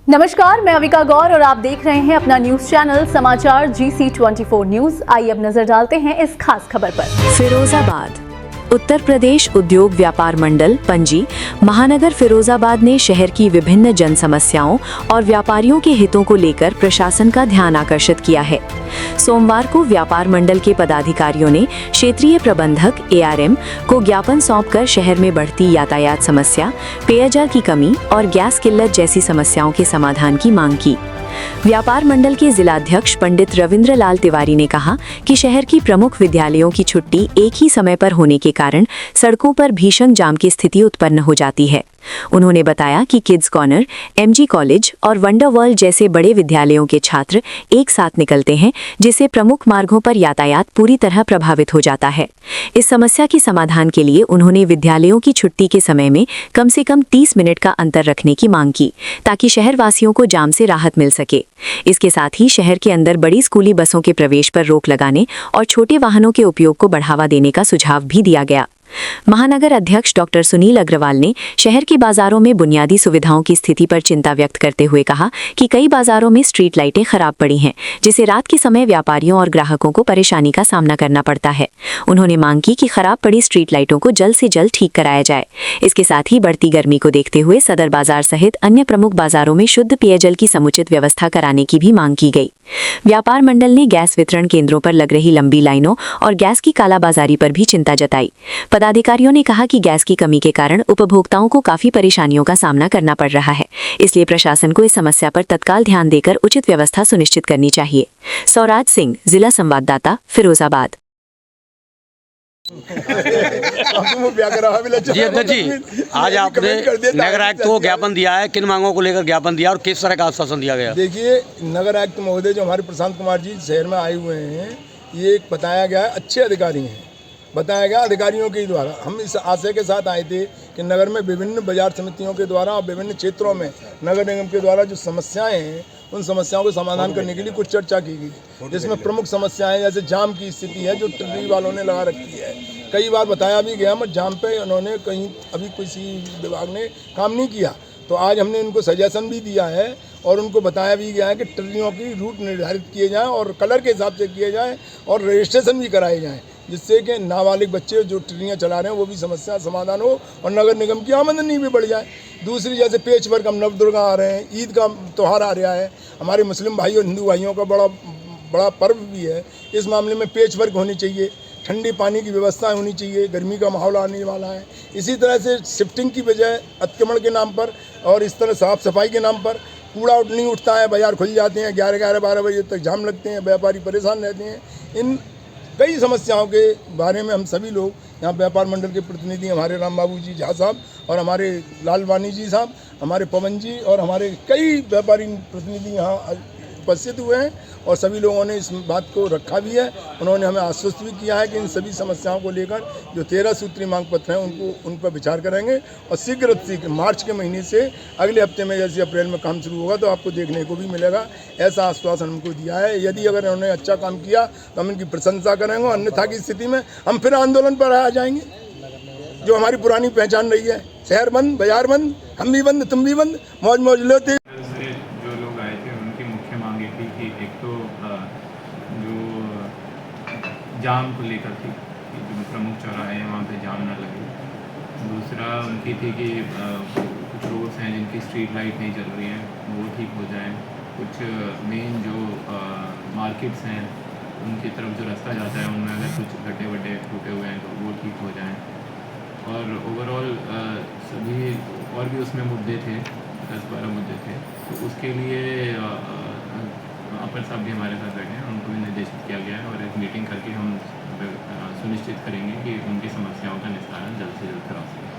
नमस्कार, मैं अविका गौर और आप देख रहे हैं अपना न्यूज चैनल समाचार GC24 न्यूज। आइए अब नजर डालते हैं इस खास खबर पर। फिरोजाबाद उत्तर प्रदेश उद्योग व्यापार मंडल पंजी महानगर फिरोजाबाद ने शहर की विभिन्न जन समस्याओं और व्यापारियों के हितों को लेकर प्रशासन का ध्यान आकर्षित किया है। सोमवार को व्यापार मंडल के पदाधिकारियों ने क्षेत्रीय प्रबंधक ARM को ज्ञापन सौंपकर शहर में बढ़ती यातायात समस्या, पेयजल की कमी और गैस किल्लत जैसी समस्याओं के समाधान की मांग की। व्यापार मंडल के जिलाध्यक्ष पंडित रविंद्र लाल तिवारी ने कहा कि शहर की प्रमुख विद्यालयों की छुट्टी एक ही समय पर होने के कारण सड़कों पर भीषण जाम की स्थिति उत्पन्न हो जाती है। उन्होंने बताया कि किड्स कॉर्नर, MG कॉलेज और वंडर वर्ल्ड जैसे बड़े विद्यालयों के छात्र एक साथ निकलते हैं, जिससे प्रमुख मार्गों पर यातायात पूरी तरह प्रभावित हो जाता है। इस समस्या के समाधान के लिए उन्होंने विद्यालयों की छुट्टी के समय में कम से कम 30 मिनट का अंतर रखने की मांग की, ताकि शहरवासियों को जाम से राहत मिल सके। इसके साथ ही शहर के अंदर बड़ी स्कूली बसों के प्रवेश पर रोक लगाने और छोटे वाहनों के उपयोग को बढ़ावा देने का सुझाव भी दिया गया। महानगर अध्यक्ष डॉक्टर सुनील अग्रवाल ने शहर के बाजारों में बुनियादी सुविधाओं की स्थिति पर चिंता व्यक्त करते हुए कहा कि कई बाजारों में स्ट्रीट लाइटें खराब पड़ी हैं, जिससे रात के समय व्यापारियों और ग्राहकों को परेशानी का सामना करना पड़ता है। उन्होंने मांग की कि खराब पड़ी स्ट्रीट लाइटों को जल्द से जल्द ठीक कराया जाए। इसके साथ ही बढ़ती गर्मी को देखते हुए सदर बाजार सहित अन्य प्रमुख बाजारों में शुद्ध पेयजल की समुचित व्यवस्था कराने की भी मांग की गई। व्यापार मंडल ने गैस वितरण केंद्रों पर लग रही लंबी लाइनों और गैस की कालाबाजारी पर भी चिंता जताई। पदाधिकारियों ने कहा कि गैस की कमी के कारण उपभोक्ताओं को काफी परेशानियों का सामना करना पड़ रहा है, इसलिए प्रशासन को इस समस्या पर तत्काल ध्यान देकर उचित व्यवस्था सुनिश्चित करनी चाहिए। सौराज सिंह, जिला संवाददाता, फिरोजाबाद। जी अध्यक्ष जी, आज आपने नगर आयुक्त को ज्ञापन दिया है, किन मांगों को लेकर ज्ञापन दिया और किस तरह का आश्वासन दिया गया? देखिए, नगर आयुक्त महोदय जो हमारे प्रशांत कुमार जी शहर में आए हुए हैं, ये बताया गया है अच्छे अधिकारी हैं। बताया गया अधिकारियों के द्वारा हम इस आशय के साथ आए थे कि नगर में विभिन्न बाजार समितियों के द्वारा और विभिन्न क्षेत्रों में नगर निगम के द्वारा जो समस्याएं हैं, उन समस्याओं को समाधान करने के लिए कुछ चर्चा की गई, जिसमें प्रमुख समस्याएं जैसे जाम की स्थिति है जो ट्रैफिक वालों ने लगा रखी है। कई बार बताया भी गया, मगर जाम पे उन्होंने कहीं अभी किसी विभाग ने काम नहीं किया। तो आज हमने उनको सजेशन भी दिया है और उनको बताया भी गया है कि ट्रेनों की रूट निर्धारित किए जाएं और कलर के हिसाब से किए जाएं और रजिस्ट्रेशन भी कराए जाएं, जिससे कि नाबालिग बच्चे जो ट्रेनियाँ चला रहे हैं वो भी समस्या समाधान हो और नगर निगम की आमदनी भी बढ़ जाए। दूसरी, जैसे पेच वर्क, हम नवदुर्गा आ रहे हैं, ईद का त्यौहार आ रहा है, हमारे मुस्लिम भाई और हिंदू भाइयों का बड़ा पर्व भी है। इस मामले में पेच वर्क होनी चाहिए, ठंडे पानी की व्यवस्था होनी चाहिए, गर्मी का माहौल आने वाला है। इसी तरह से शिफ्टिंग की बजाय अतिक्रमण के नाम पर और इस तरह साफ सफाई के नाम पर कूड़ा नहीं उठता है, बाजार खुल जाते हैं, 11-12 बजे तक जाम लगते हैं, व्यापारी परेशान रहते हैं। इन कई समस्याओं के बारे में हम सभी लोग यहाँ व्यापार मंडल के प्रतिनिधि, हमारे राम बाबू जी झा साहब और हमारे लालवानी जी साहब, हमारे पवन जी और हमारे कई व्यापारी प्रतिनिधि यहाँ उपस्थित हुए हैं और सभी लोगों ने इस बात को रखा भी है। उन्होंने हमें आश्वस्त भी किया है कि इन सभी समस्याओं को लेकर जो 13 सूत्री मांग पत्र हैं उन पर विचार करेंगे और शीघ्र मार्च के महीने से अगले हफ्ते में, जैसे अप्रैल में काम शुरू होगा, तो आपको देखने को भी मिलेगा। ऐसा आश्वासन हमको दिया है। यदि अगर उन्होंने अच्छा काम किया तो हम इनकी प्रशंसा करेंगे, अन्यथा की स्थिति में हम फिर आंदोलन पर आ जाएंगे। जो हमारी पुरानी पहचान रही है, शहर बंद, बाजार बंद, हम भी बंद, तुम भी बंद, मौज मौज लेते। एक तो जो जाम को लेकर थी कि जो प्रमुख चौराहे हैं वहाँ पे जाम ना लगे। दूसरा उनकी थी कि कुछ रोड्स हैं जिनकी स्ट्रीट लाइट नहीं जल रही हैं, वो ठीक हो जाएं। कुछ मेन जो मार्केट्स हैं उनकी तरफ जो रास्ता जाता है उनमें अगर कुछ गड्ढे वड्ढे टूटे हुए हैं तो वो ठीक हो जाएं। और ओवरऑल सभी और भी उसमें मुद्दे थे, 10-12 मुद्दे थे, तो उसके लिए अपर साहब भी हमारे साथ बैठे हैं, उनको भी निर्देशित किया गया है और एक मीटिंग करके हम सुनिश्चित करेंगे कि उनकी समस्याओं का निस्तारण जल्द से जल्द करा सकें।